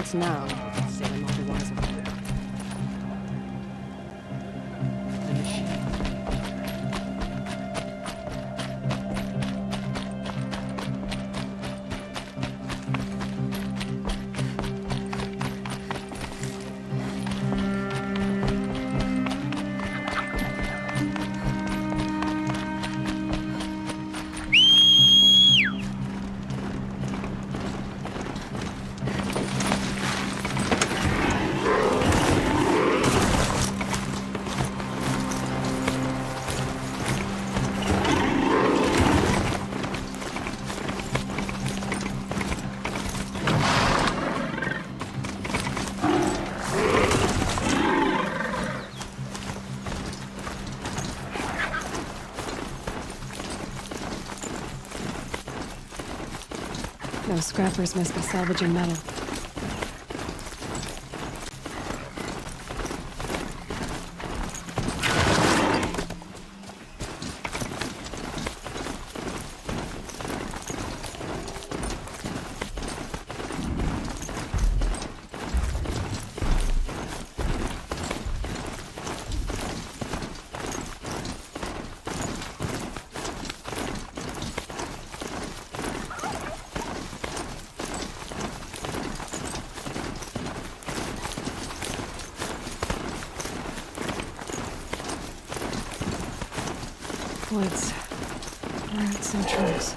What's now? Say I'm not the wiser for it. The machine. Those scrappers must be salvaging metal. Woods, roots and trunks.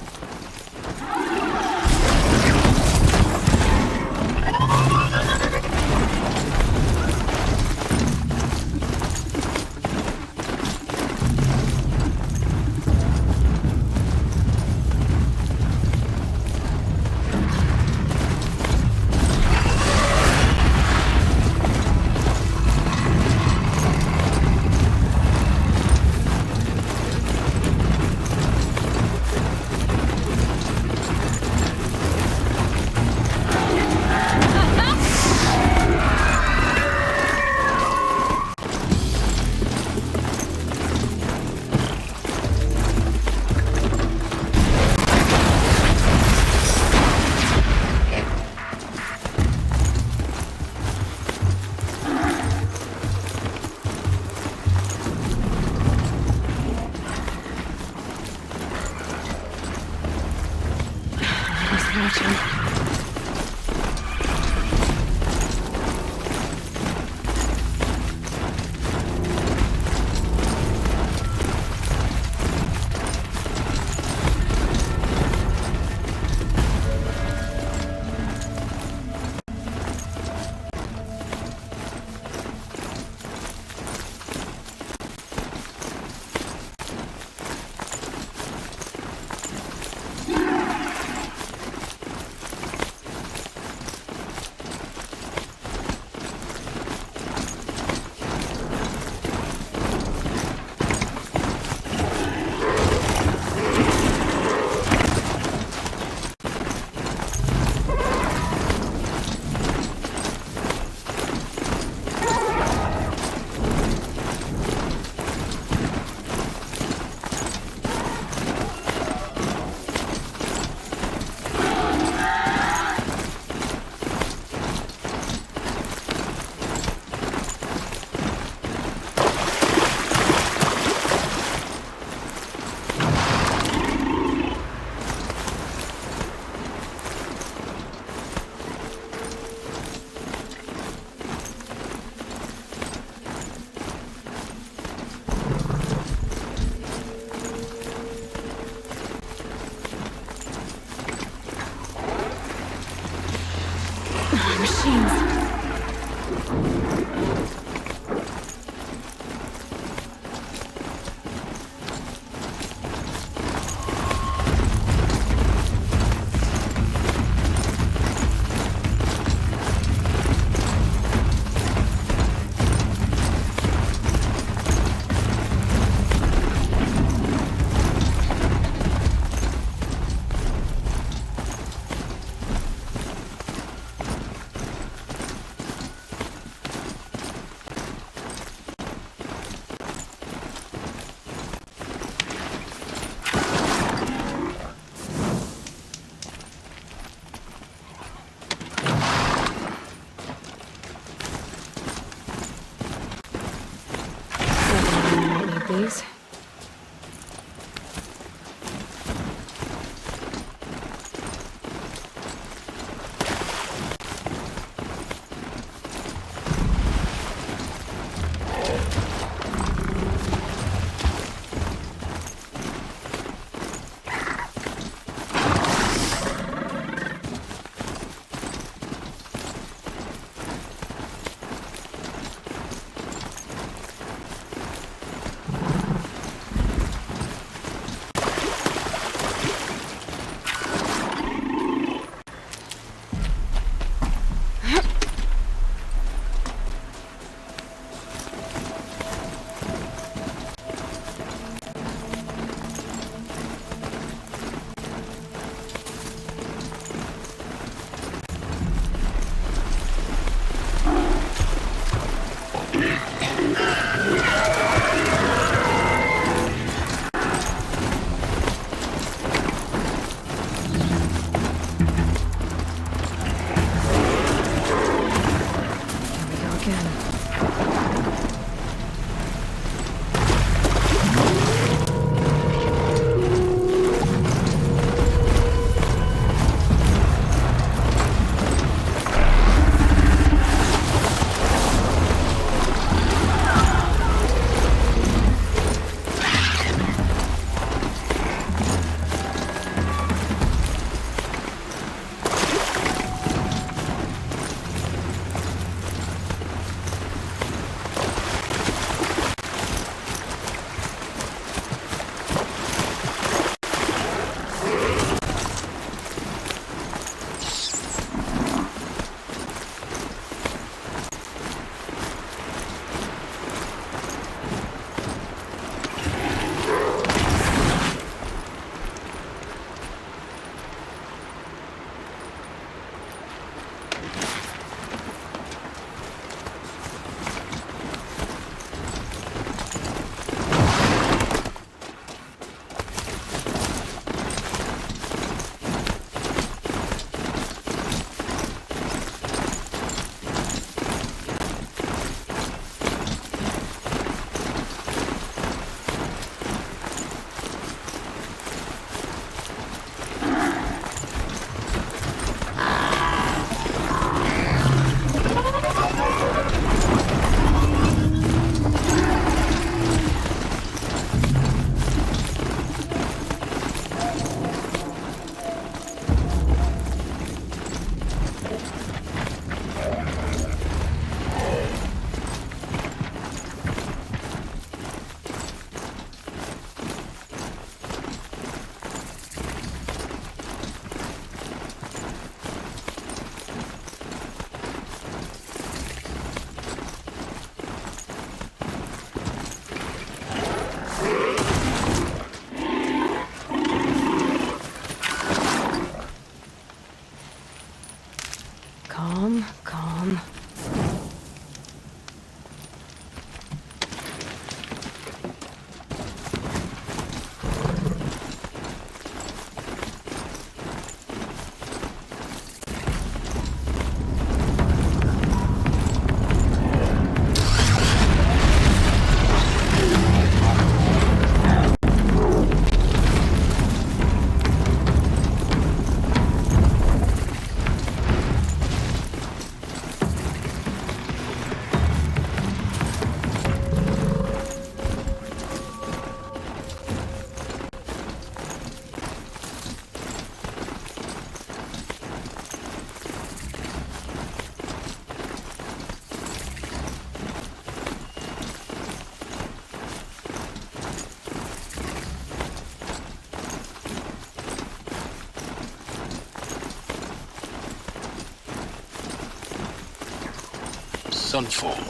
Sunfall.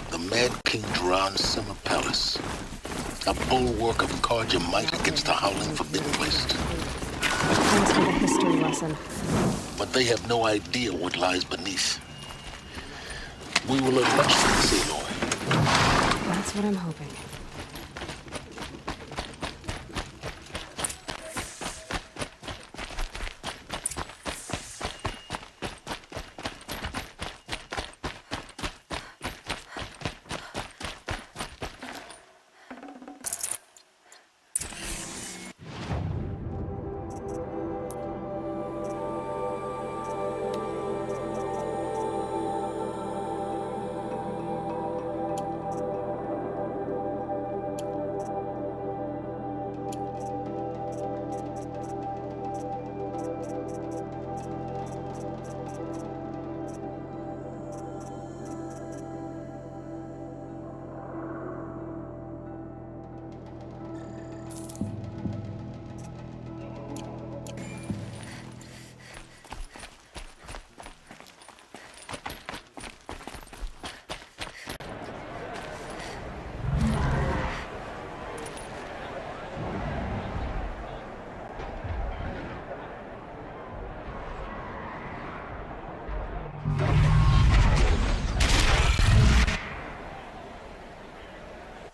The Mad King Duran's summer palace. A bulwark of Carja might against the howling forbidden waste. Thanks for the history lesson. But they have no idea what lies beneath. We will learn much from this, Aloy. That's what I'm hoping.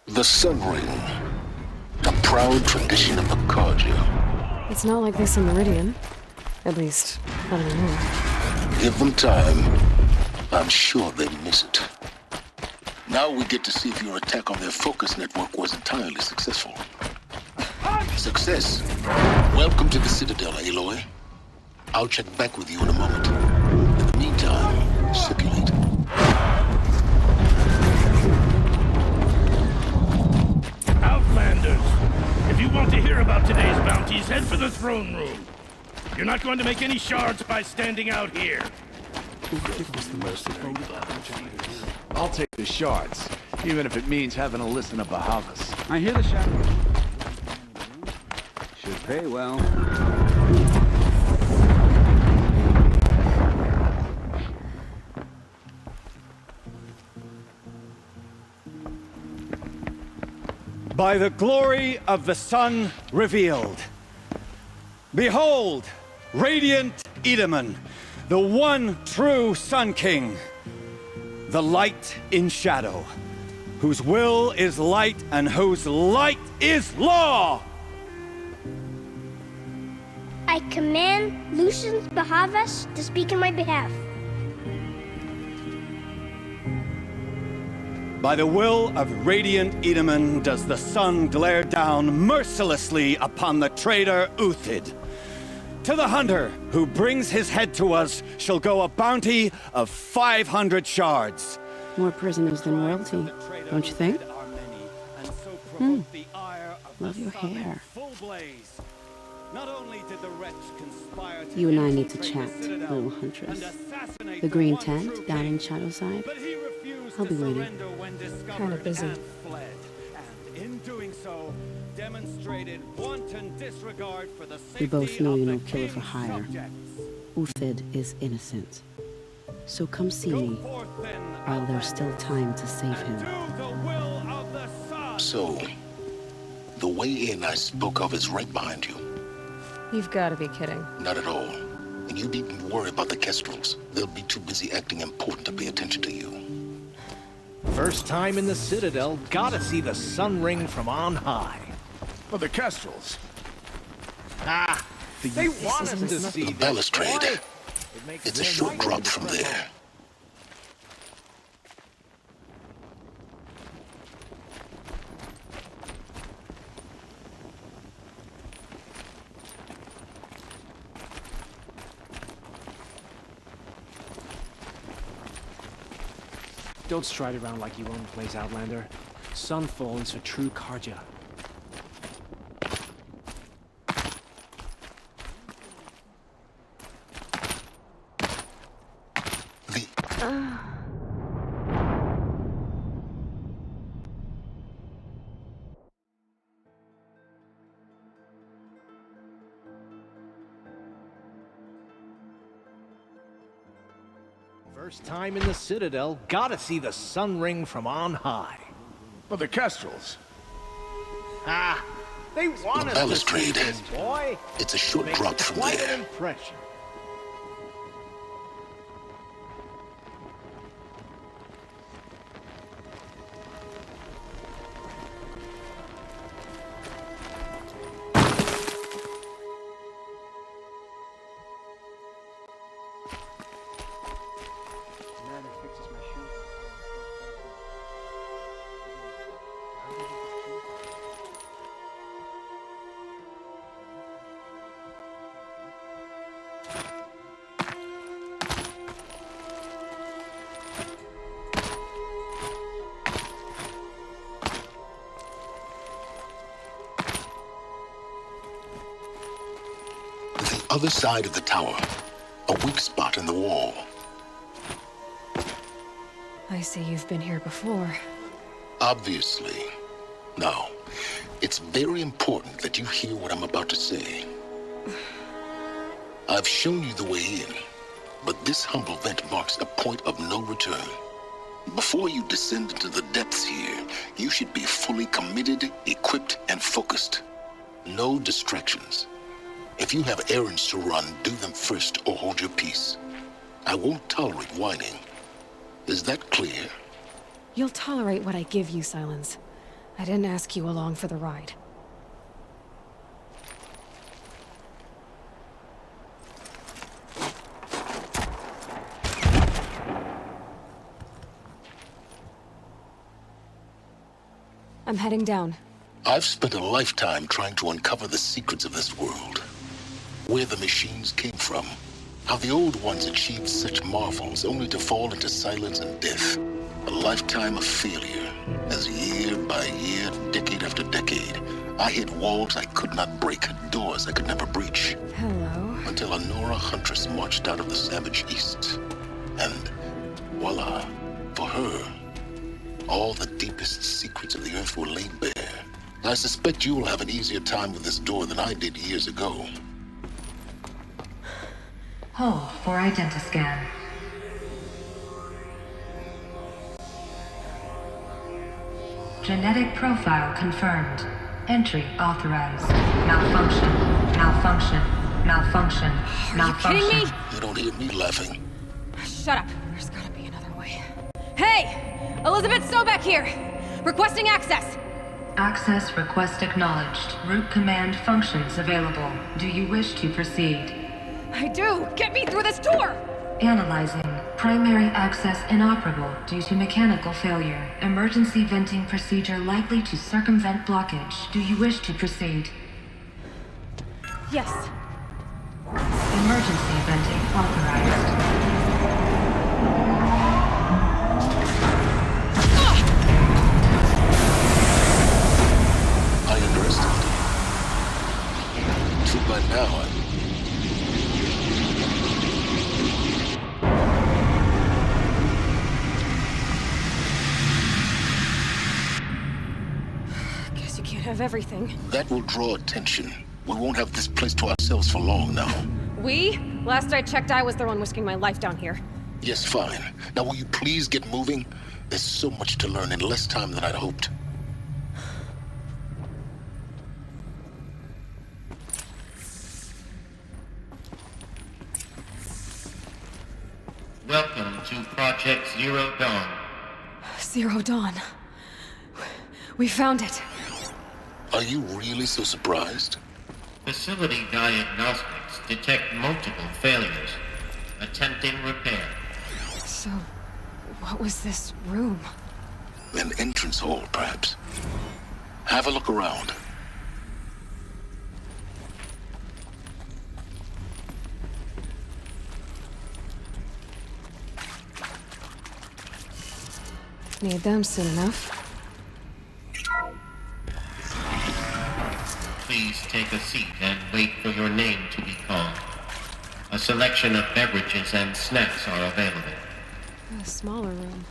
The Sun Ring. A proud tradition of the Carja. It's not like this in Meridian. At least, not anymore. Give them time. I'm sure they miss it. Now we get to see if your attack on their focus network was entirely successful. Success. Welcome to the Citadel, Aloy. I'll check back with you in a moment. In the meantime, circulate. Outlanders! If you want to hear about today's bounties, head for the throne room. You're not going to make any shards by standing out here. I'll take the shards, even if it means having to listen to Behemoth. I hear the Shadow. Should pay well. By the glory of the sun revealed. Behold, radiant Edaman, the one true Sun King, the light in shadow, whose will is light and whose light is law! I command Lucian's Behemoth to speak in my behalf. By the will of radiant Edaman does the sun glare down mercilessly upon the traitor Uthid. To the hunter who brings his head to us shall go a bounty of 500 shards. More prisoners than royalty, don't you think? Love your hair. You and I need to chat, little huntress. The green tent down in Shadowside. I'll be waiting. Kind of busy. We both know you're no killer for hire. Uthid is innocent. So come see me, while there's still time to save him. So, the way in I spoke of is right behind you. You've got to be kidding. Not at all. And you needn't worry about the Kestrels. They'll be too busy acting important to pay attention to you. First time in the Citadel, gotta see the sun ring from on high. For the Kestrels. Ah, they want us to see the balustrade. It's a short drop from there. Don't stride around like you own the place, Outlander. Sunfall is for true Carja. First time in the Citadel, gotta see the sun ring from on high. But the Kestrels. Ah, they want The us to see balustrade. this, boy. It's a short Makes drop from quite there. an impression. Other side of the tower, a weak spot in the wall. I see you've been here before. Obviously. Now, it's very important that you hear what I'm about to say. I've shown you the way in, but this humble vent marks a point of no return. Before you descend into the depths here, you should be fully committed, equipped, and focused. No distractions. If you have errands to run, do them first or hold your peace. I won't tolerate whining. Is that clear? You'll tolerate what I give you, Silence. I didn't ask you along for the ride. I'm heading down. I've spent a lifetime trying to uncover the secrets of this world. Where the machines came from. How the old ones achieved such marvels only to fall into silence and death. A lifetime of failure, as year by year, decade after decade, I hit walls I could not break, doors I could never breach. Hello. Until a Nora huntress marched out of the savage east. And voila, for her, all the deepest secrets of the earth were laid bare. I suspect you will have an easier time with this door than I did years ago. Hold for identiscan. Genetic profile confirmed. Entry authorized. Malfunction. Malfunction. Malfunction. Malfunction. Are you kidding me? You don't hear me laughing. Shut up. There's gotta be another way. Hey! Elizabeth Sobeck here! Requesting access! Access request acknowledged. Root command functions available. Do you wish to proceed? I do! Get me through this door! Analyzing. Primary access inoperable due to mechanical failure. Emergency venting procedure likely to circumvent blockage. Do you wish to proceed? Yes. Emergency venting authorized. I underestimated. So by now, Guess you can't have everything. that will draw attention. We won't have this place to ourselves for long now. We? Last I checked, I was the one risking my life down here. Yes, fine. Now will you please get moving? There's so much to learn in less time than I'd hoped. Welcome to Project Zero Dawn. Zero Dawn. We found it. Are you really so surprised? Facility diagnostics detect multiple failures. Attempting repair. So, what was this room? An entrance hall, perhaps. Have a look around. Need them soon enough. Please take a seat and wait for your name to be called. A selection of beverages and snacks are available. A smaller room.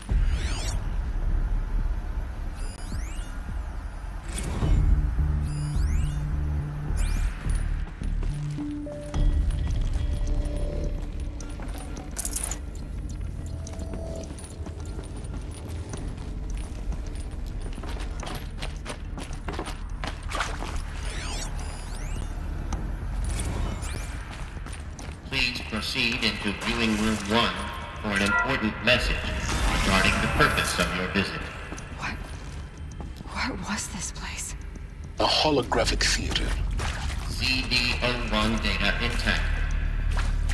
proceed into viewing room 1 for an important message regarding the purpose of your visit. What was this place? A holographic theater. CD01 data intact.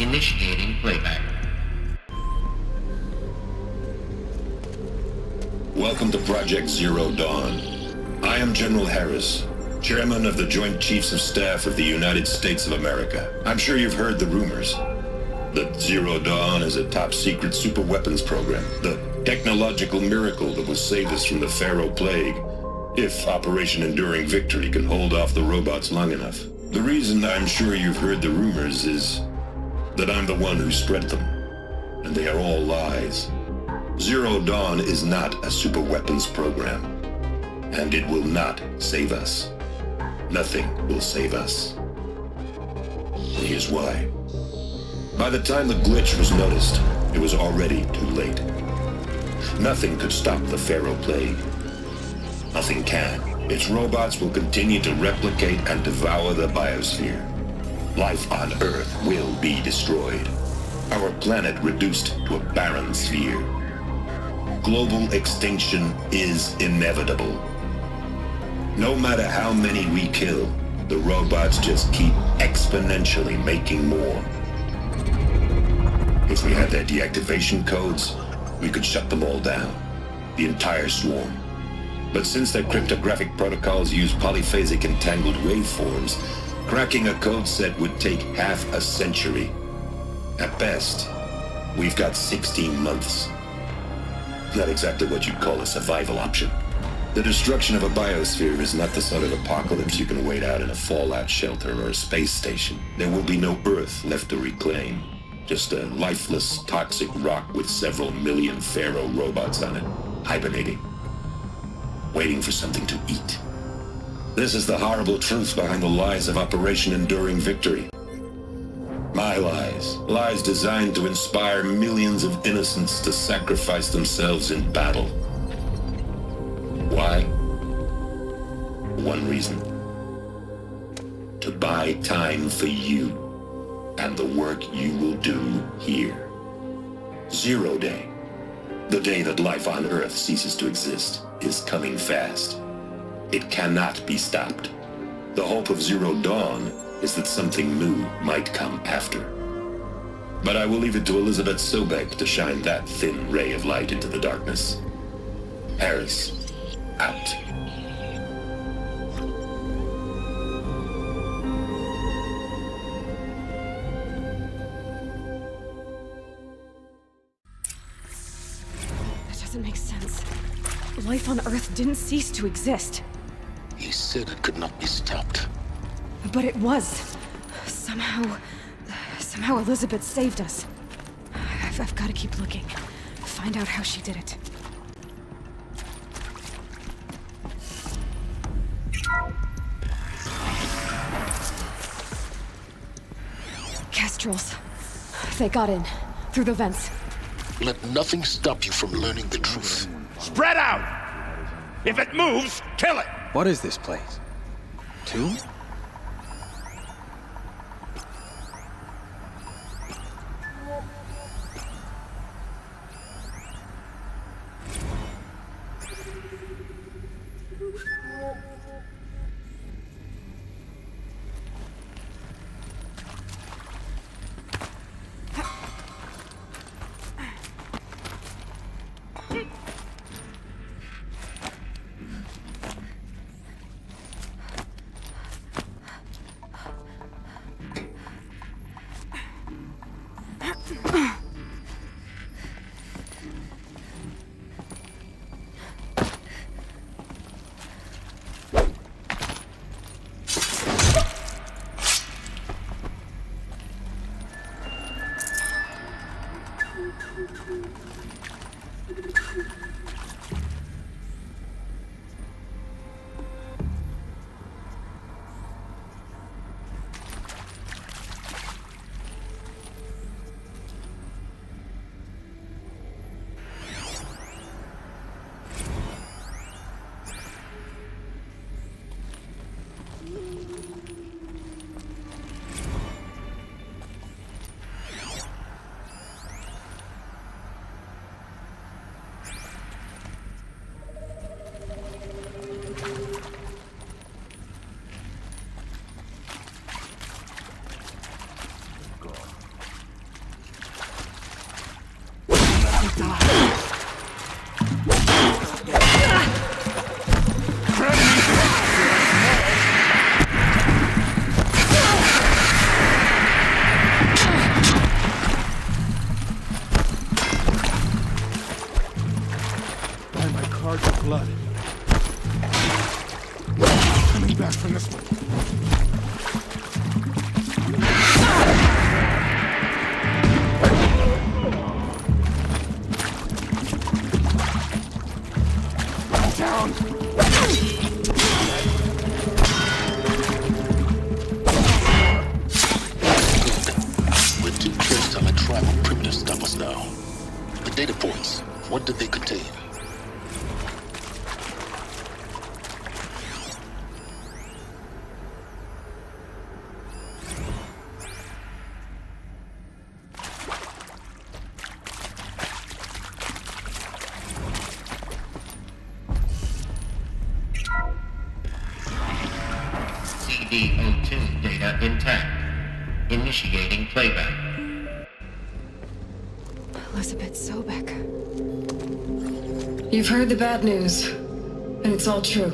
Initiating playback. Welcome to Project Zero Dawn. I am General Harris, Chairman of the Joint Chiefs of Staff of the United States of America. I'm sure you've heard the rumors that Zero Dawn is a top-secret superweapons program, the technological miracle that will save us from the Pharaoh Plague, if Operation Enduring Victory can hold off the robots long enough. The reason I'm sure you've heard the rumors is that I'm the one who spread them, and they are all lies. Zero Dawn is not a superweapons program, and it will not save us. Nothing will save us. And here's why. By the time the glitch was noticed, it was already too late. Nothing could stop the Pharaoh Plague. Nothing can. Its robots will continue to replicate and devour the biosphere. Life on Earth will be destroyed. Our planet reduced to a barren sphere. Global extinction is inevitable. No matter how many we kill, the robots just keep exponentially making more. If we had their deactivation codes, we could shut them all down. The entire swarm. But since their cryptographic protocols use polyphasic entangled waveforms, cracking a code set would take half a century. At best, we've got 16 months. Not exactly what you'd call a survival option. The destruction of a biosphere is not the sort of apocalypse you can wait out in a fallout shelter or a space station. There will be no Earth left to reclaim. Just a lifeless, toxic rock with several million Pharaoh robots on it, hibernating, waiting for something to eat. This is the horrible truth behind the lies of Operation Enduring Victory. My lies. Lies designed to inspire millions of innocents to sacrifice themselves in battle. Why? One reason. To buy time for you and the work you will do here. Zero Day, the day that life on Earth ceases to exist, is coming fast. It cannot be stopped. The hope of Zero Dawn is that something new might come after. But I will leave it to Elizabeth Sobeck to shine that thin ray of light into the darkness. Harris, out. That doesn't make sense. Life on Earth didn't cease to exist. He said it could not be stopped. But it was. Somehow Elizabeth saved us. I've got to keep looking. Find out how she did it. Kestrels. They got in. Through the vents. Let nothing stop you from learning the truth. Spread out! If it moves, kill it! What is this place? Tomb? What did they contain? CD02 data intact. Initiating playback. Elizabeth Sobeck. You've heard the bad news, and it's all true.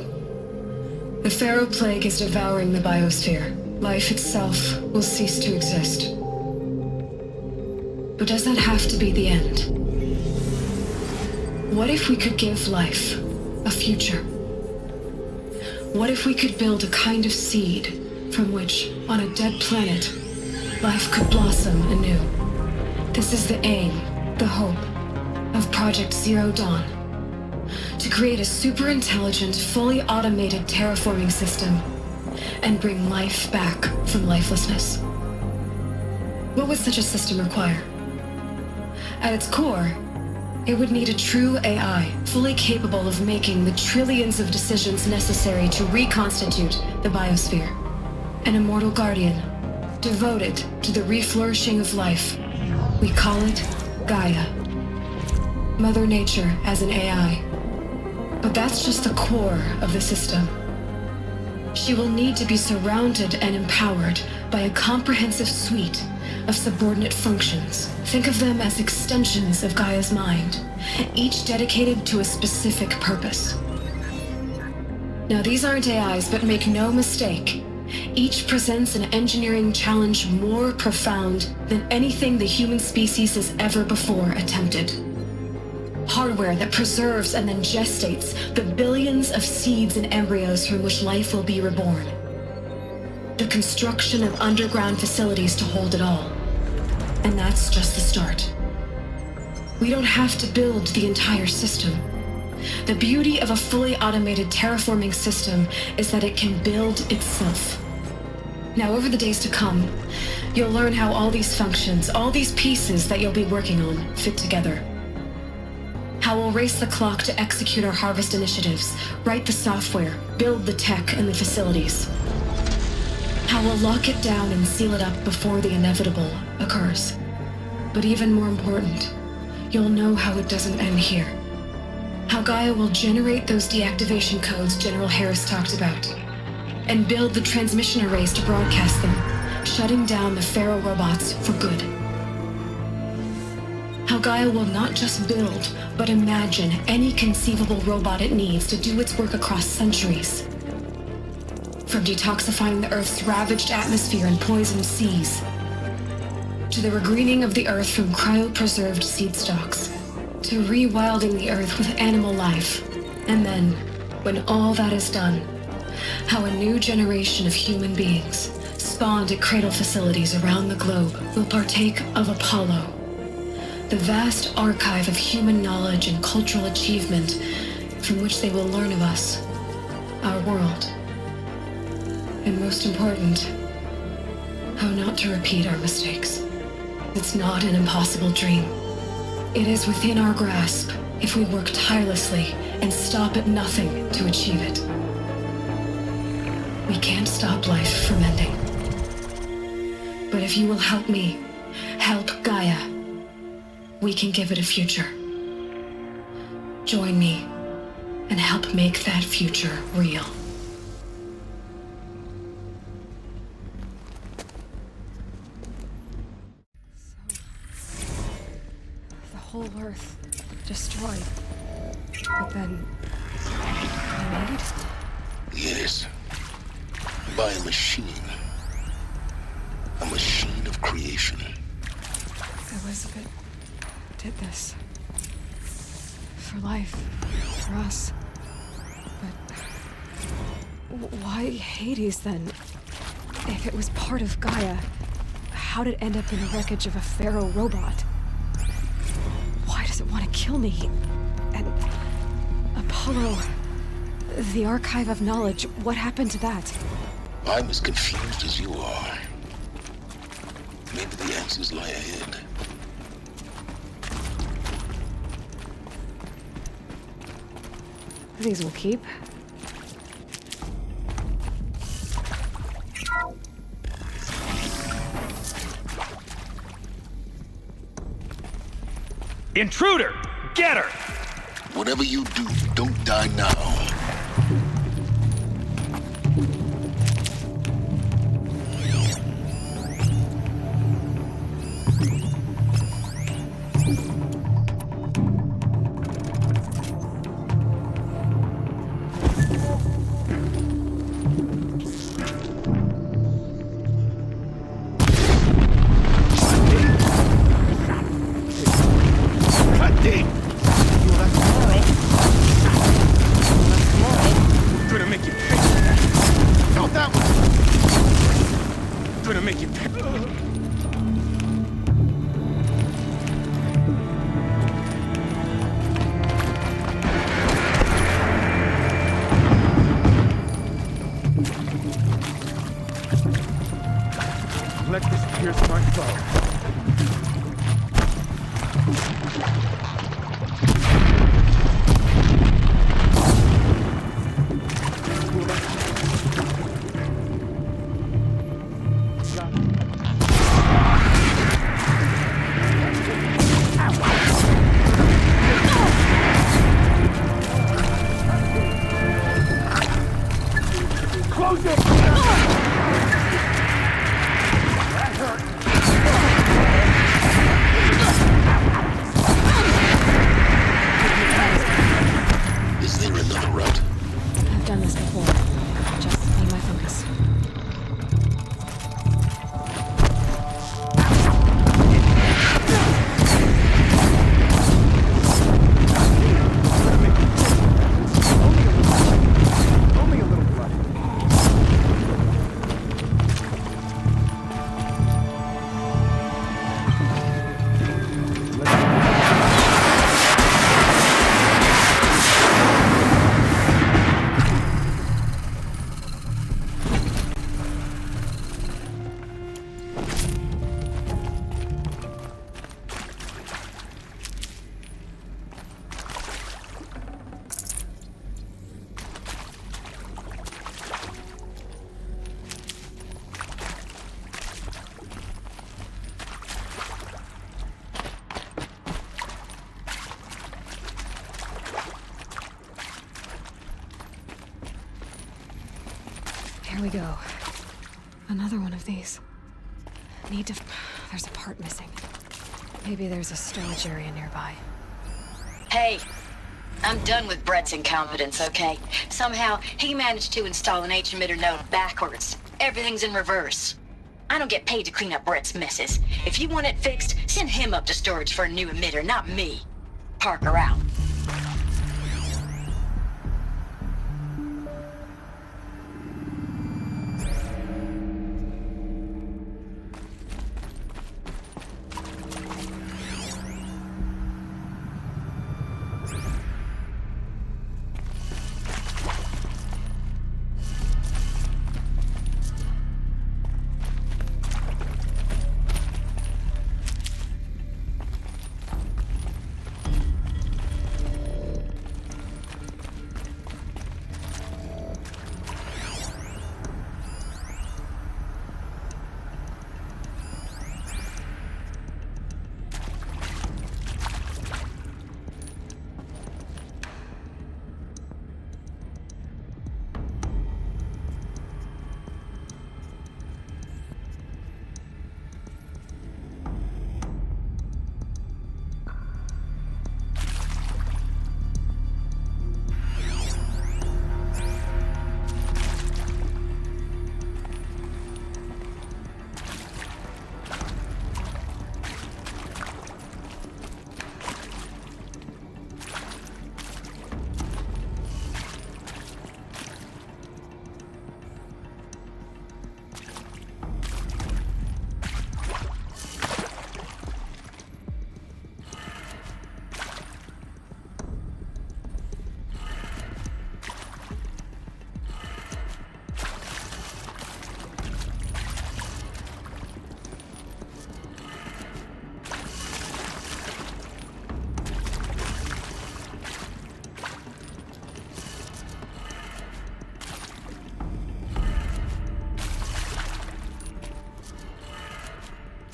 The Pharaoh Plague is devouring the biosphere. Life itself will cease to exist. But does that have to be the end? What if we could give life a future? What if we could build a kind of seed from which, on a dead planet, life could blossom anew? This is the aim, the hope, of Project Zero Dawn. To create a super-intelligent, fully automated terraforming system and bring life back from lifelessness. What would such a system require? At its core, it would need a true AI, fully capable of making the trillions of decisions necessary to reconstitute the biosphere. An immortal guardian, devoted to the reflourishing of life. We call it Gaia. Mother Nature as an AI. But that's just the core of the system. She will need to be surrounded and empowered by a comprehensive suite of subordinate functions. Think of them as extensions of Gaia's mind, each dedicated to a specific purpose. Now, these aren't AIs, but make no mistake, each presents an engineering challenge more profound than anything the human species has ever before attempted. Hardware that preserves and then gestates the billions of seeds and embryos from which life will be reborn. The construction of underground facilities to hold it all. And that's just the start. We don't have to build the entire system. The beauty of a fully automated terraforming system is that it can build itself. Now, over the days to come, you'll learn how all these functions, all these pieces that you'll be working on, fit together. How we'll race the clock to execute our harvest initiatives, write the software, build the tech and the facilities. How we'll lock it down and seal it up before the inevitable occurs. But even more important, you'll know how it doesn't end here. How Gaia will generate those deactivation codes General Harris talked about, and build the transmission arrays to broadcast them, shutting down the Pharaoh robots for good. How Gaia will not just build, but imagine any conceivable robot it needs to do its work across centuries. From detoxifying the Earth's ravaged atmosphere and poisoned seas, to the regreening of the Earth from cryopreserved seed stalks, to rewilding the Earth with animal life. And then, when all that is done, how a new generation of human beings, spawned at cradle facilities around the globe, will partake of Apollo, the vast archive of human knowledge and cultural achievement from which they will learn of us, our world. And most important, how not to repeat our mistakes. It's not an impossible dream. It is within our grasp if we work tirelessly and stop at nothing to achieve it. We can't stop life from ending. But if you will help me, help Gaia, we can give it a future. Join me and help make that future real. The whole Earth destroyed. But then made? Yes. By a machine. A machine of creation. Elizabeth did this. For life. For us. But why Hades then? If it was part of Gaia, how did it end up in the wreckage of a Pharaoh robot? Why does it want to kill me? And Apollo, the archive of knowledge, what happened to that? I'm as confused as you are. Maybe the answers lie ahead. These will keep. Intruder! Get her! Whatever you do, don't die now. Let this pierce my soul. Close it! Is there another route? I've done this before. Just need my focus. Only a little blood. Here we go. Another one of these. Need to... There's a part missing. Maybe there's a storage area nearby. Hey, I'm done with Brett's incompetence, okay? Somehow, he managed to install an H-emitter node backwards. Everything's in reverse. I don't get paid to clean up Brett's messes. If you want it fixed, send him up to storage for a new emitter, not me. Parker out.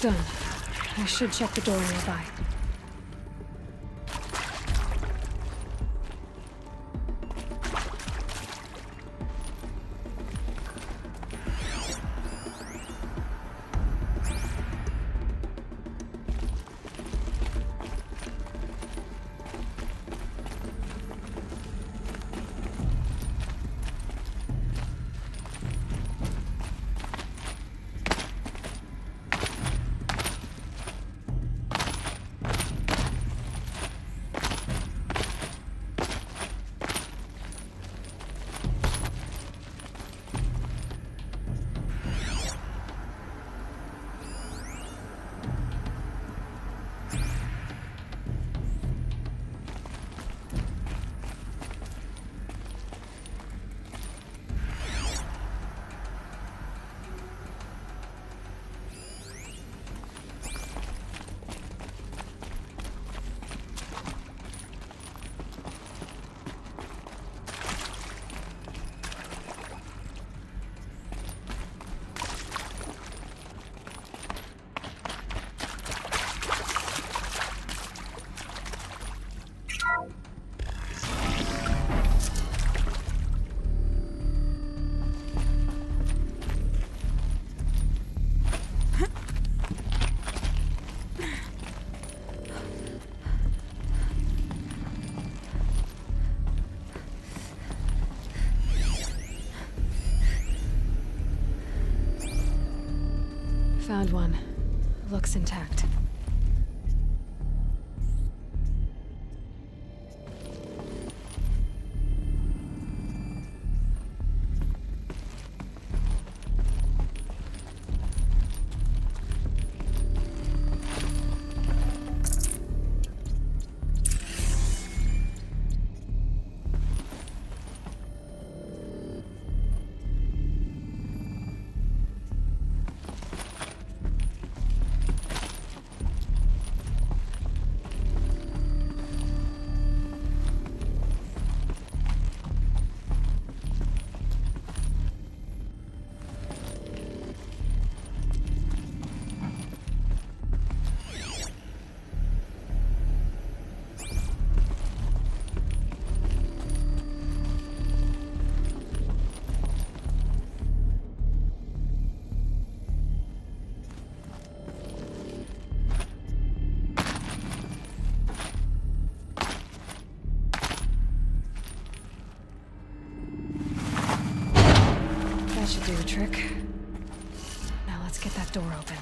Done. I should check the door nearby. Found one. Looks intact. That should do the trick. Now let's get that door open.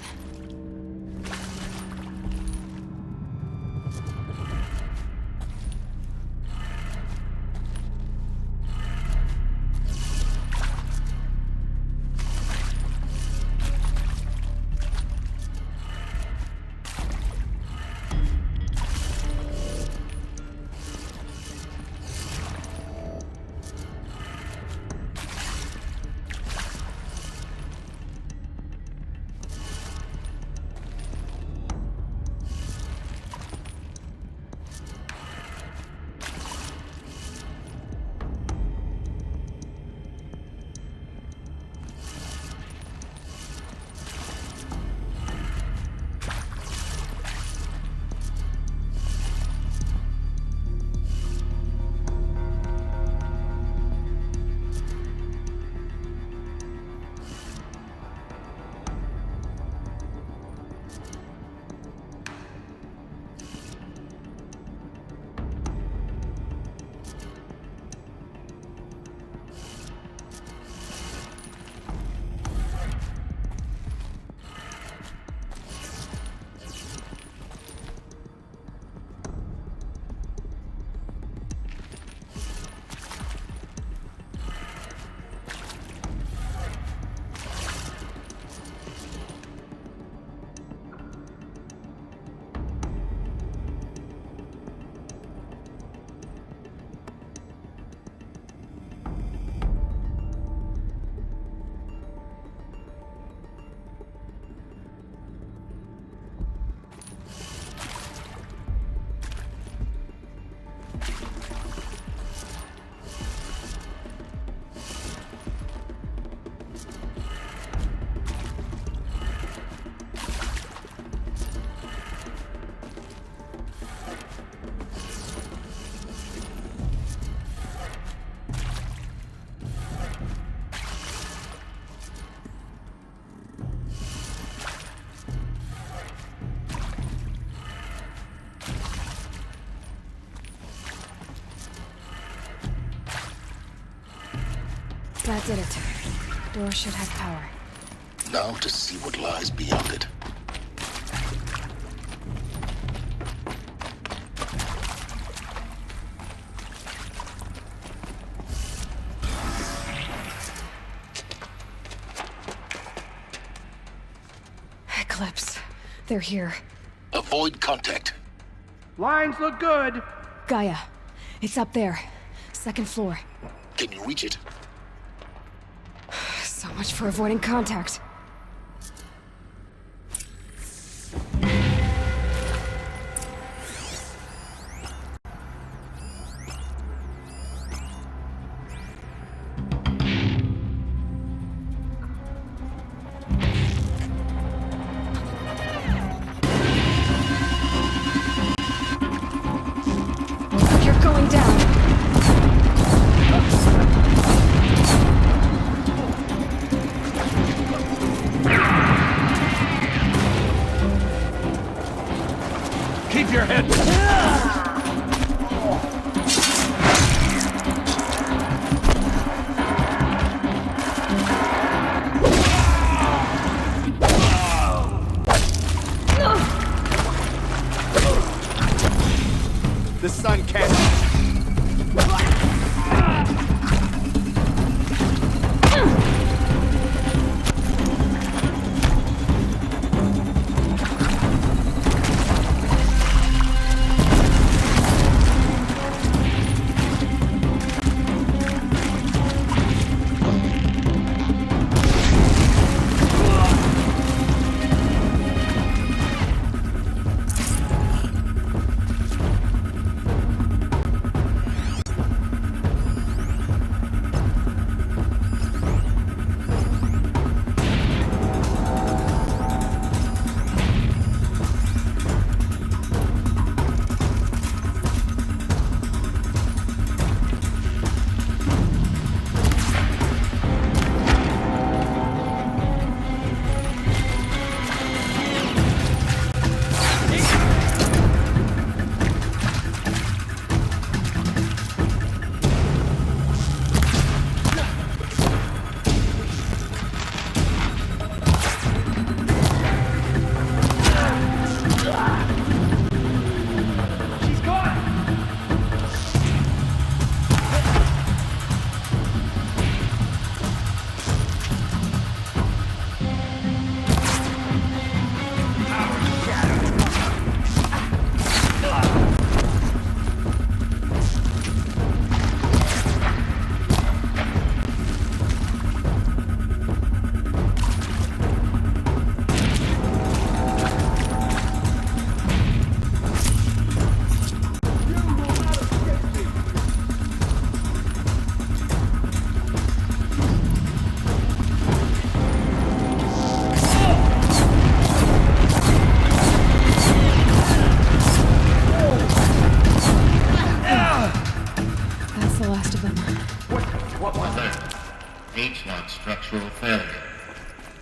That did it. Door should have power. Now to see what lies beyond it. Eclipse. They're here. Avoid contact. Lines look good. Gaia. It's up there. Second floor. Can you reach it? So much for avoiding contact. You're going down. Keep your head. The sun can't... H-lock structural failure.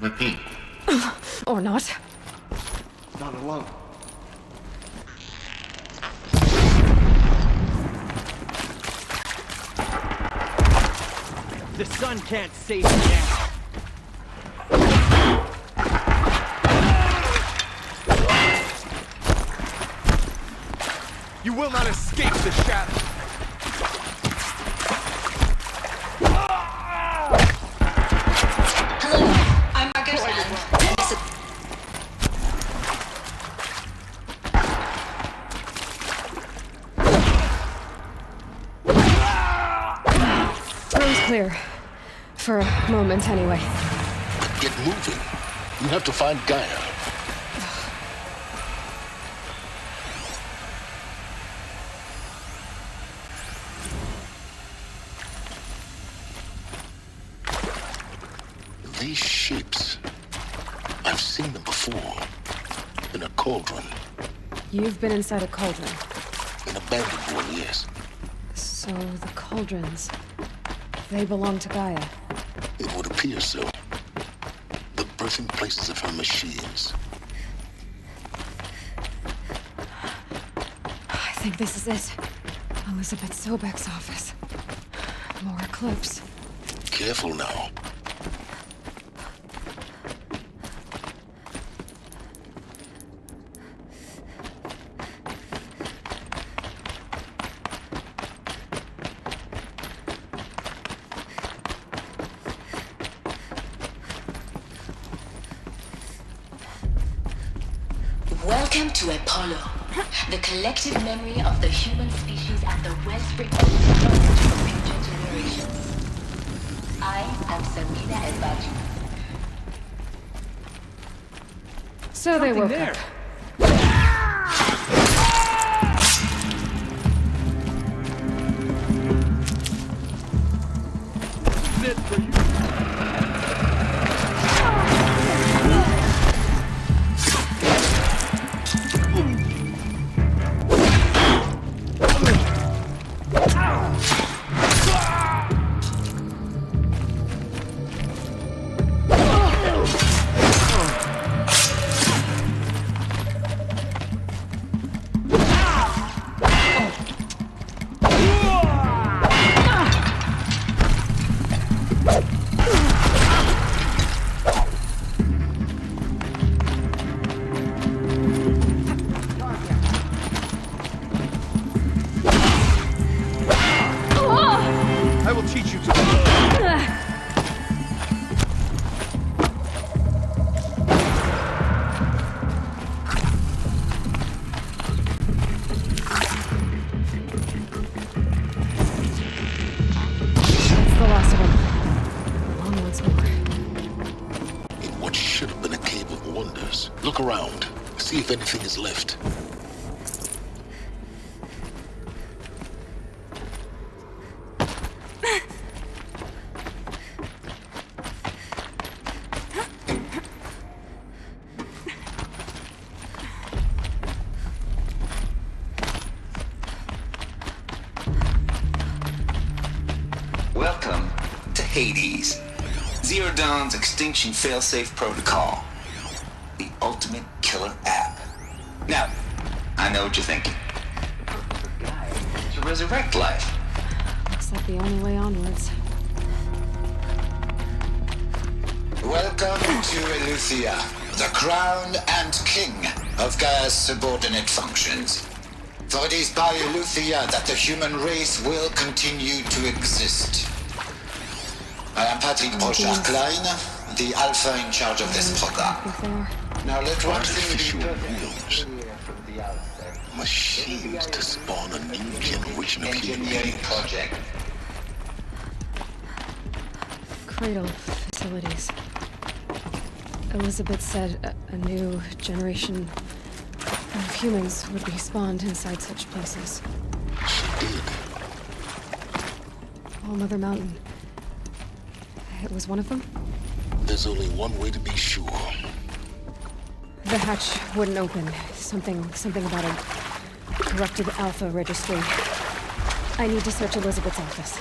Repeat. Or not. Not alone. The sun can't save me now. You will not escape the shadow. Hello, I'm Margaret. Room's clear. For a moment, anyway. Get moving. You have to find Gaia. These shapes, I've seen them before. In a cauldron. You've been inside a cauldron. An abandoned one, yes. So the cauldrons, they belong to Gaia. It would appear so. The birthing places of her machines. I think this is it. Elizabeth Sobeck's office. More Eclipse. Careful now. Welcome to Apollo, the collective memory of the human species and the wellspring of knowledge for future generations. I am Samina El-Baju. So they woke up. Look around. See if anything is left. Welcome to Hades, Zero Dawn's extinction failsafe protocol. The ultimate killer app. Now, I know what you're thinking. To resurrect life. Looks like the only way onwards. Welcome to Eleuthia, the crown and king of Gaia's subordinate functions. For it is by Eleuthia that the human race will continue to exist. I am Patrick Brochard-Klein, the alpha in charge of this program. Now let one thing be perfectly clear from the outset. Machines to spawn a new generation of human engineering beings. project. Cradle facilities. Elizabeth said a new generation of humans would be spawned inside such places. She did. All Mother Mountain. It was one of them? There's only one way to be sure. The hatch wouldn't open. Something about a corrupted alpha registry. I need to search Elizabeth's office.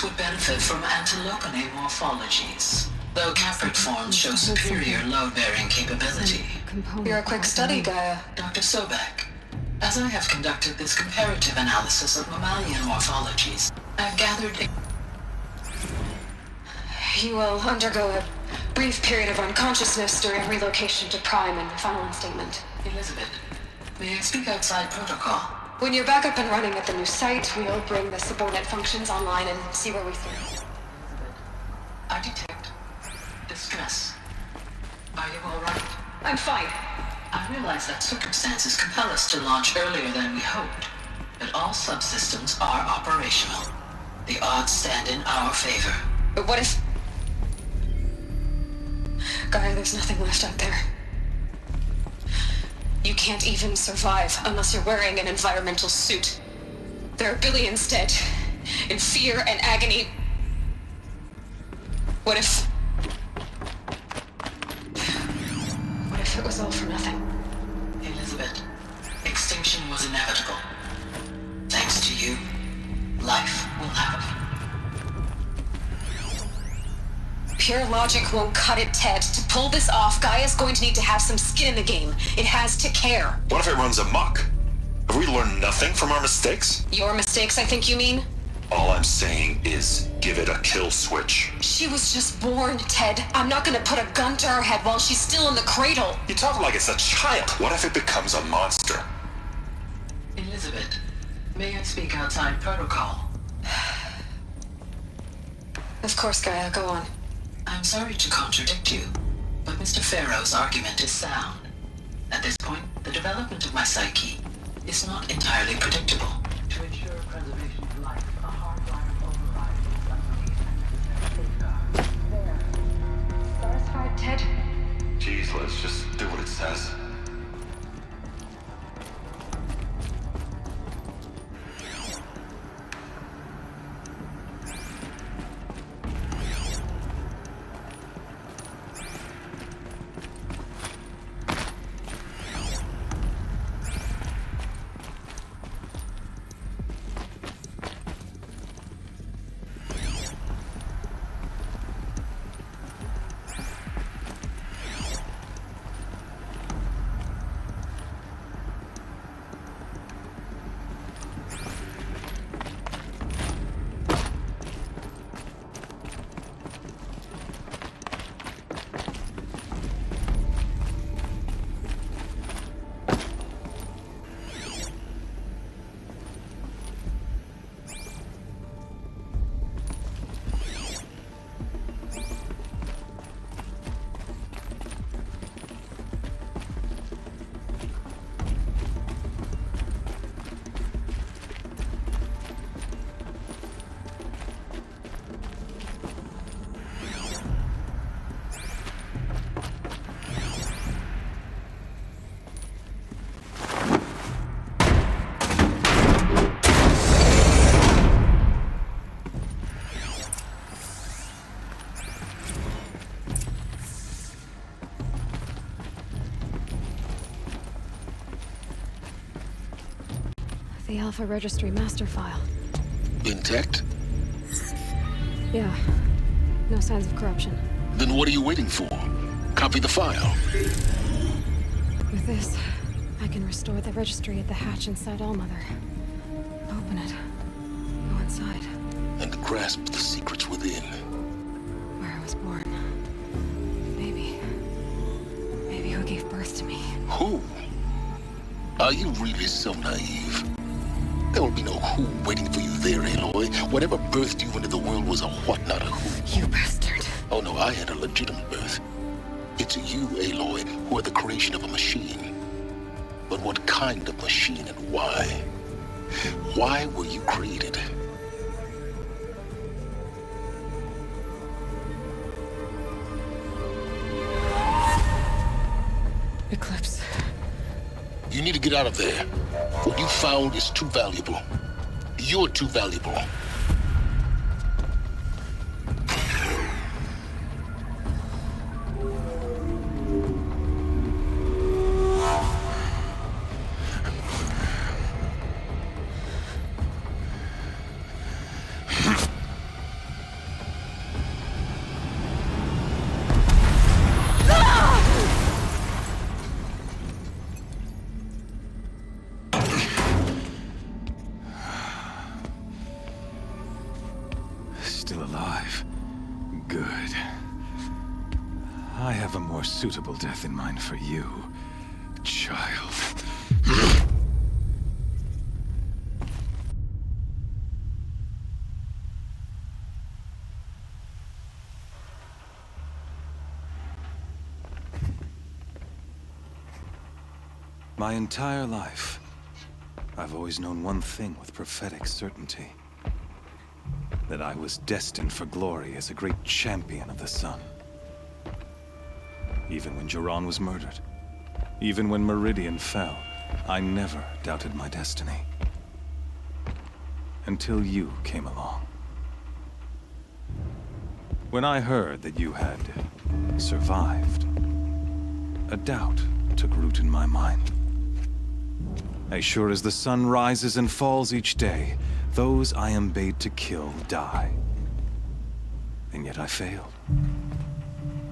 Would benefit from antilocone morphologies, though caprid forms show superior load-bearing capability. You're a quick study, Gaia, Dr. Sobeck. As I have conducted this comparative analysis of mammalian morphologies, I've gathered you will undergo a brief period of unconsciousness during relocation to Prime and final instatement. Elizabeth, may I speak outside protocol? When you're back up and running at the new site, we'll bring the subordinate functions online and see where we stand. I detect distress. Are you all right? I'm fine. I realize that circumstances compel us to launch earlier than we hoped, but all subsystems are operational. The odds stand in our favor. But what if... Gaia, there's nothing left out there. You can't even survive unless you're wearing an environmental suit. There are billions dead, in fear and agony. What if was all for nothing. Elizabeth, extinction was inevitable. Thanks to you, life will have. Pure logic won't cut it, Ted. To pull this off, Gaia's going to need to have some skin in the game. It has to care. What if it runs amok? Have we learned nothing from our mistakes? Your mistakes, I think you mean? All I'm saying is, give it a kill switch. She was just born, Ted. I'm not gonna put a gun to her head while she's still in the cradle. You talk like it's a child. What if it becomes a monster? Elizabeth, may I speak outside protocol? Of course, Gaia, go on. I'm sorry to contradict you, but Mr. Pharaoh's argument is sound. At this point, the development of my psyche is not entirely predictable. To ensure preservation of life, a hardwired override is unreleased and necessary safeguard. There. Satisfied, Ted? Geez, let's just do what it says. The Alpha Registry master file. Intact? Yeah. No signs of corruption. Then what are you waiting for? Copy the file. With this, I can restore the registry at the hatch inside Allmother. Open it. Go inside. And grasp the secrets within. Where I was born. Maybe who gave birth to me. Who? Are you really so naive? There will be no who waiting for you there, Aloy. Whatever birthed you into the world was a what, not a who. You bastard. Oh no, I had a legitimate birth. It's you, Aloy, who are the creation of a machine. But what kind of machine and why? Why were you created? Eclipse. You need to get out of there. What you found is too valuable. You're too valuable. Still alive. Good. I have a more suitable death in mind for you, child. My entire life, I've always known one thing with prophetic certainty. That I was destined for glory as a great champion of the sun. Even when Jiran was murdered, even when Meridian fell, I never doubted my destiny. Until you came along. When I heard that you had survived, a doubt took root in my mind. As sure as the sun rises and falls each day, those I am bade to kill die. And yet I failed.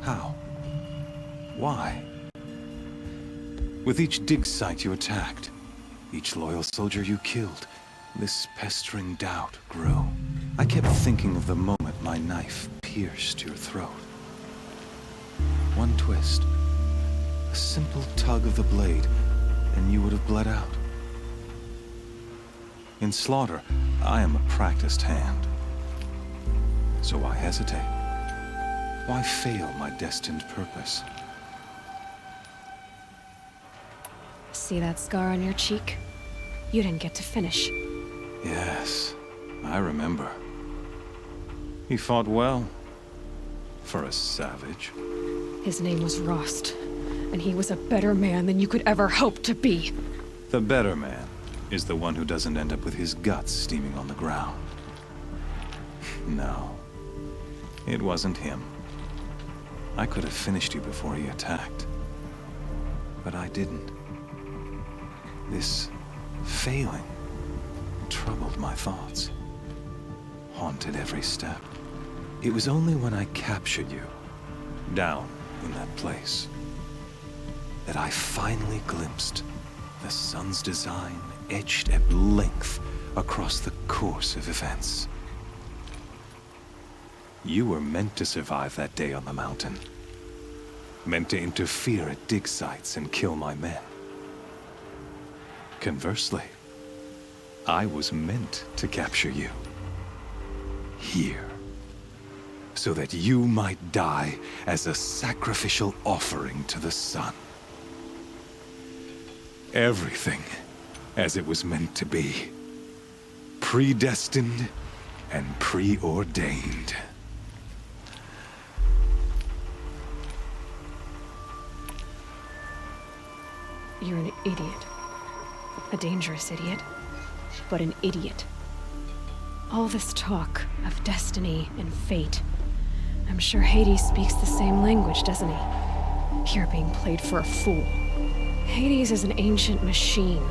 How? Why? With each dig site you attacked, each loyal soldier you killed, this pestering doubt grew. I kept thinking of the moment my knife pierced your throat. One twist, a simple tug of the blade, and you would have bled out. In slaughter, I am a practiced hand. So why hesitate? Why fail my destined purpose? See that scar on your cheek? You didn't get to finish. Yes, I remember. He fought well. For a savage. His name was Rost, and he was a better man than you could ever hope to be. The better man is the one who doesn't end up with his guts steaming on the ground. No, it wasn't him. I could have finished you before he attacked. But I didn't. This failing troubled my thoughts, haunted every step. It was only when I captured you, down in that place, that I finally glimpsed the sun's design etched at length across the course of events. You were meant to survive that day on the mountain. Meant to interfere at dig sites and kill my men. Conversely, I was meant to capture you. Here. So that you might die as a sacrificial offering to the sun. Everything as it was meant to be. Predestined and preordained. You're an idiot. A dangerous idiot, but an idiot. All this talk of destiny and fate. I'm sure Hades speaks the same language, doesn't he? You're being played for a fool. Hades is an ancient machine,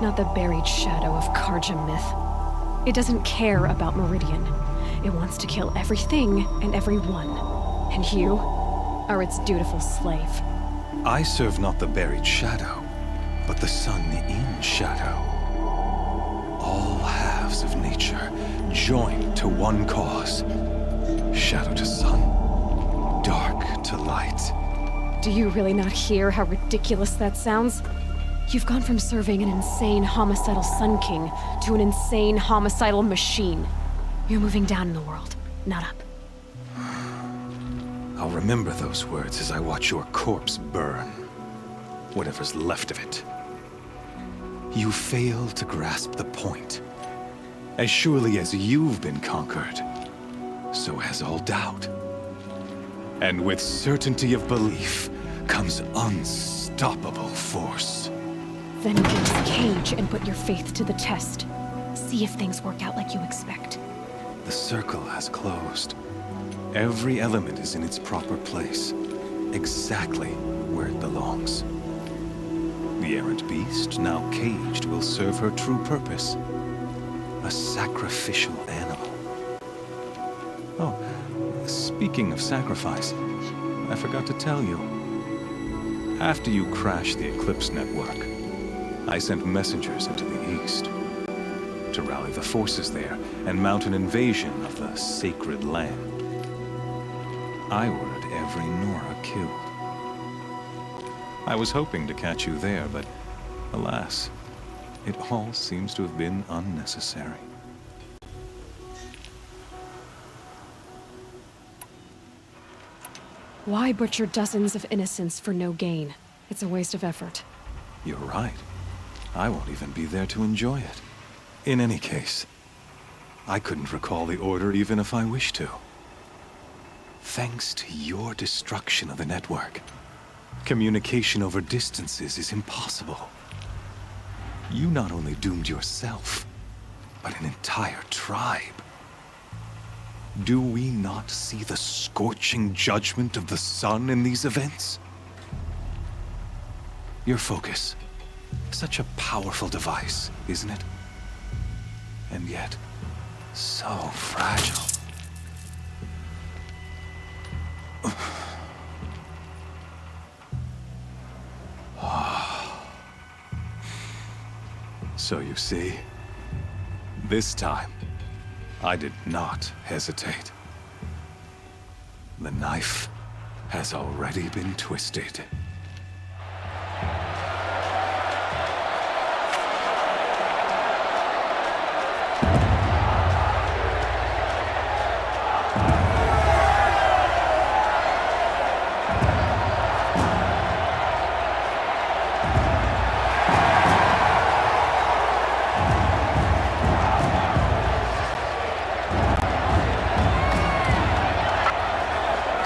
not the buried shadow of Carja myth. It doesn't care about Meridian. It wants to kill everything and everyone. And you are its dutiful slave. I serve not the buried shadow, but the sun in shadow. All halves of nature joined to one cause. Shadow to sun, dark to light. Do you really not hear how ridiculous that sounds? You've gone from serving an insane homicidal Sun King to an insane homicidal machine. You're moving down in the world, not up. I'll remember those words as I watch your corpse burn. Whatever's left of it. You fail to grasp the point. As surely as you've been conquered, so has all doubt. And with certainty of belief comes unstoppable force. Then get this cage and put your faith to the test. See if things work out like you expect. The circle has closed. Every element is in its proper place, exactly where it belongs. The errant beast, now caged, will serve her true purpose. A sacrificial animal. Oh, speaking of sacrifice, I forgot to tell you. After you crashed the Eclipse network, I sent messengers into the east to rally the forces there and mount an invasion of the sacred land. I ordered every Nora killed. I was hoping to catch you there, but alas, it all seems to have been unnecessary. Why butcher dozens of innocents for no gain? It's a waste of effort. You're right. I won't even be there to enjoy it. In any case, I couldn't recall the order even if I wished to. Thanks to your destruction of the network, communication over distances is impossible. You not only doomed yourself, but an entire tribe. Do we not see the scorching judgment of the sun in these events? Your focus. Such a powerful device, isn't it? And yet, so fragile. So you see, this time, I did not hesitate. The knife has already been twisted.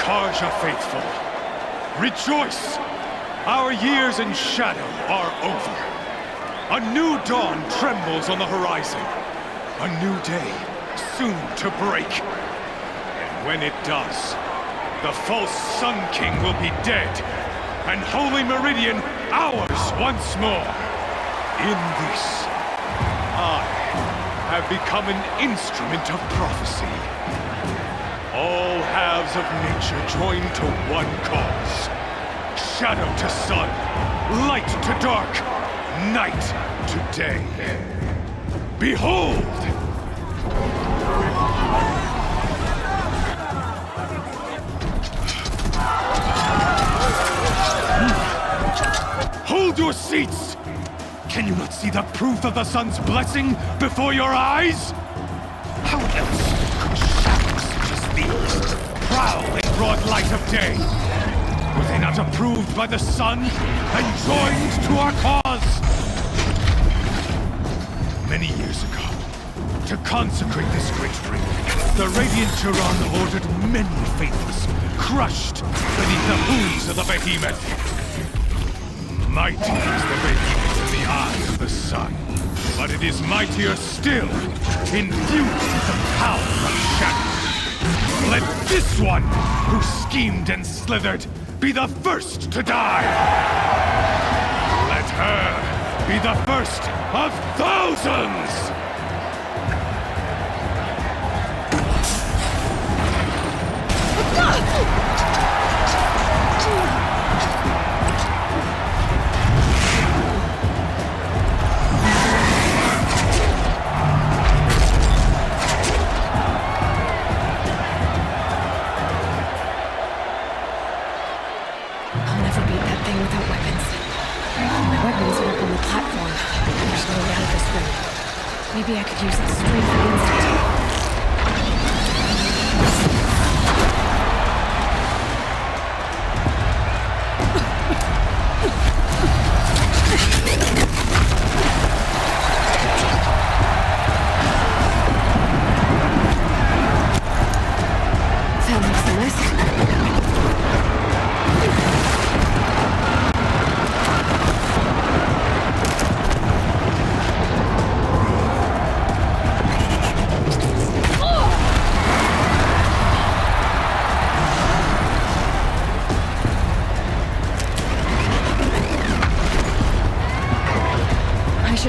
Carja faithful, rejoice! Our years in Shadow are over. A new dawn trembles on the horizon. A new day soon to break. And when it does, the false Sun King will be dead, and Holy Meridian ours once more. In this, I have become an instrument of prophecy. All halves of nature join to one cause. Shadow to sun, light to dark, night to day. Behold! Hold your seats! Can you not see the proof of the sun's blessing before your eyes? How else could shadows such as these prowl in broad light of day? Were they not approved by the sun and joined to our cause? Many years ago, to consecrate this great ring, the Radiant Turan ordered many faithless, crushed beneath the hooves of the Behemoth. Mighty is the Behemoth in the eye of the sun, but it is mightier still, infused with the power of shadow. Let this one, who schemed and slithered, be the first to die! Let her be the first of thousands! Maybe I could use its strength against it. That makes a mess.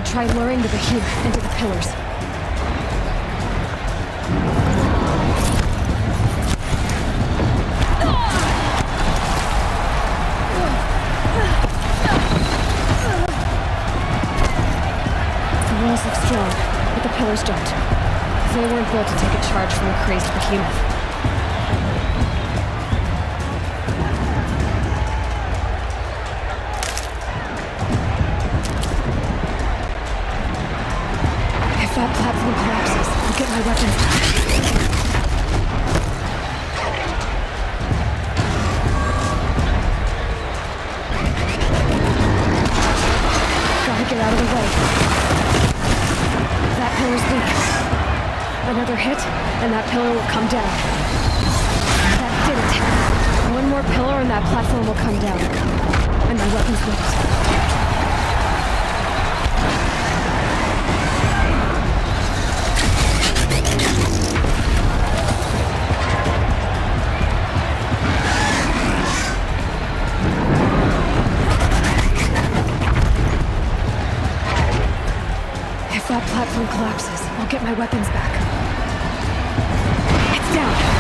Try luring the Behemoth into the pillars. The walls look strong, but the pillars don't. They weren't built to take a charge from a crazed Behemoth. Get my weapons back. Gotta get out of the way. That pillar's weak. Another hit, and that pillar will come down. That did it. One more pillar and that platform will come down. And my weapons won't. that platform collapses, I'll get my weapons back. It's down!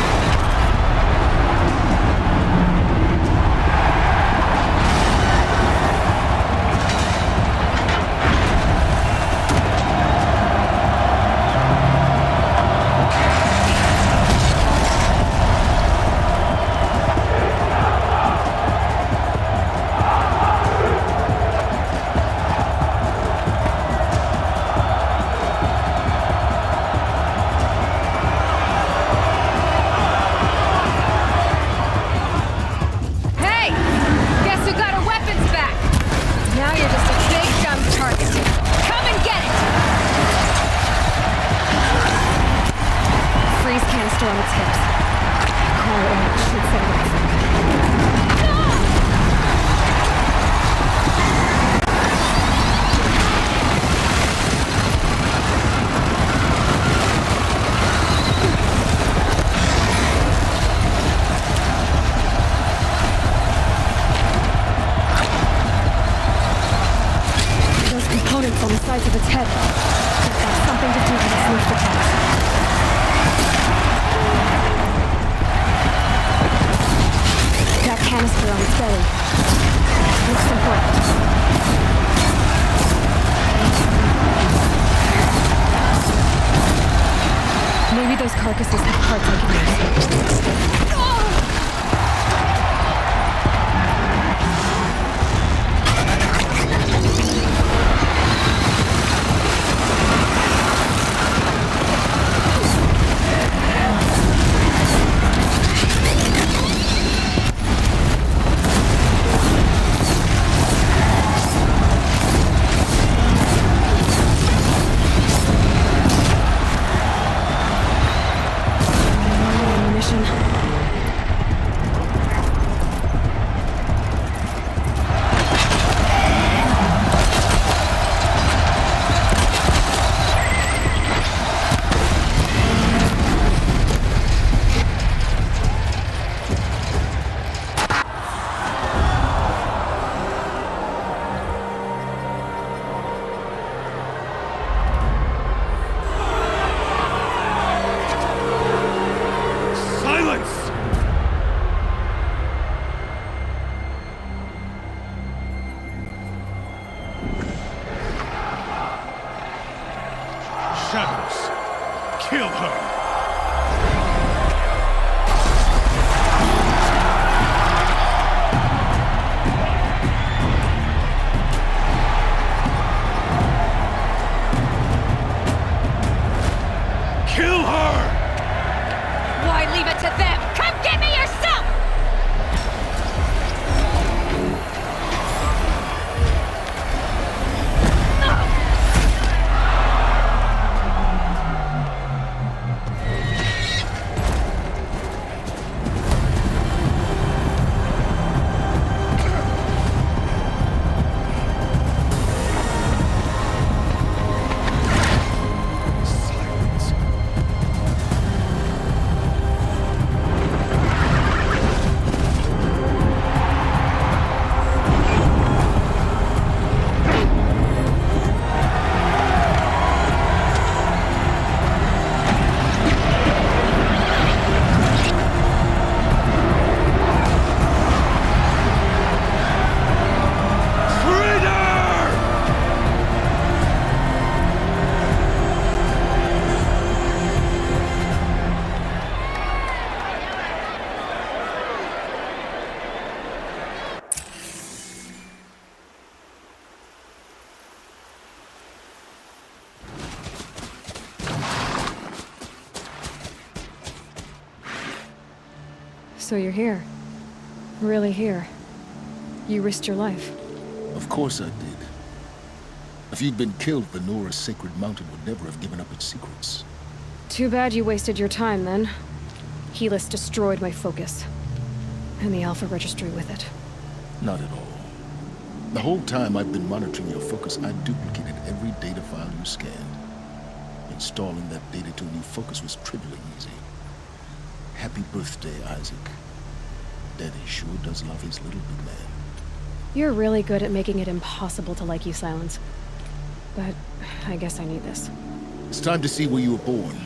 So you're here. Really here. You risked your life. Of course I did. If you'd been killed, the Nora's sacred mountain would never have given up its secrets. Too bad you wasted your time, then. Helis destroyed my focus. And the Alpha Registry with it. Not at all. The whole time I've been monitoring your focus, I duplicated every data file you scanned. Installing that data to a new focus was trivially easy. Happy birthday, Isaac. Daddy sure does love his little big man. You're really good at making it impossible to like you, Silence. but I guess I need this. It's time to see where you were born.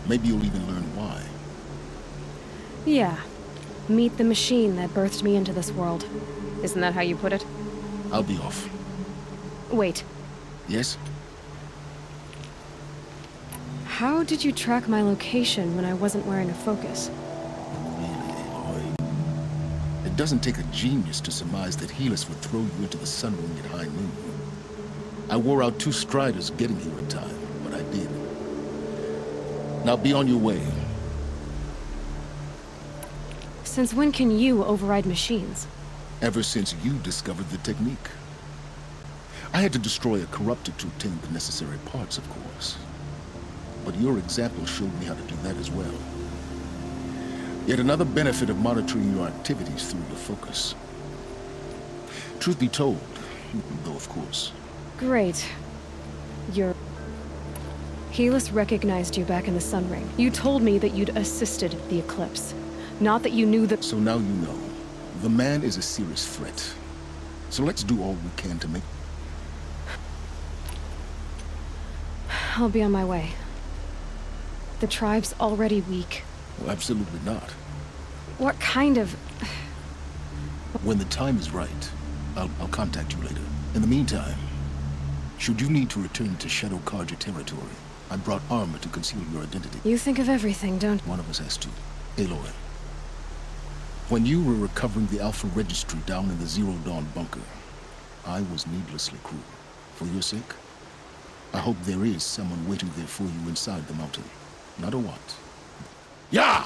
Maybe you'll even learn why. Yeah. Meet the machine that birthed me into this world. Isn't that how you put it? I'll be off. Wait. Yes? How did you track my location when I wasn't wearing a focus? Really, Aloy? It doesn't take a genius to surmise that Helis would throw you into the sun ring at high noon. I wore out 2 striders getting here in time, but I did. Now be on your way. Since when can you override machines? Ever since you discovered the technique. I had to destroy a corruptor to obtain the necessary parts, of course. But your example showed me how to do that as well. Yet another benefit of monitoring your activities through your focus. Truth be told, though of course. Great. Helis recognized you back in the Sun Ring. You told me that you'd assisted the Eclipse. Not that you knew that— So now you know. The man is a serious threat. So let's do all we can to make— I'll be on my way. The tribe's already weak. Well, absolutely not. What kind of— When the time is right, I'll contact you later. In the meantime, should you need to return to Shadow Carja territory, I brought armor to conceal your identity. You think of everything, don't— One of us has to. Aloy. When you were recovering the Alpha Registry down in the Zero Dawn bunker, I was needlessly cruel. For your sake, I hope there is someone waiting there for you inside the mountain. Not a what. Yeah!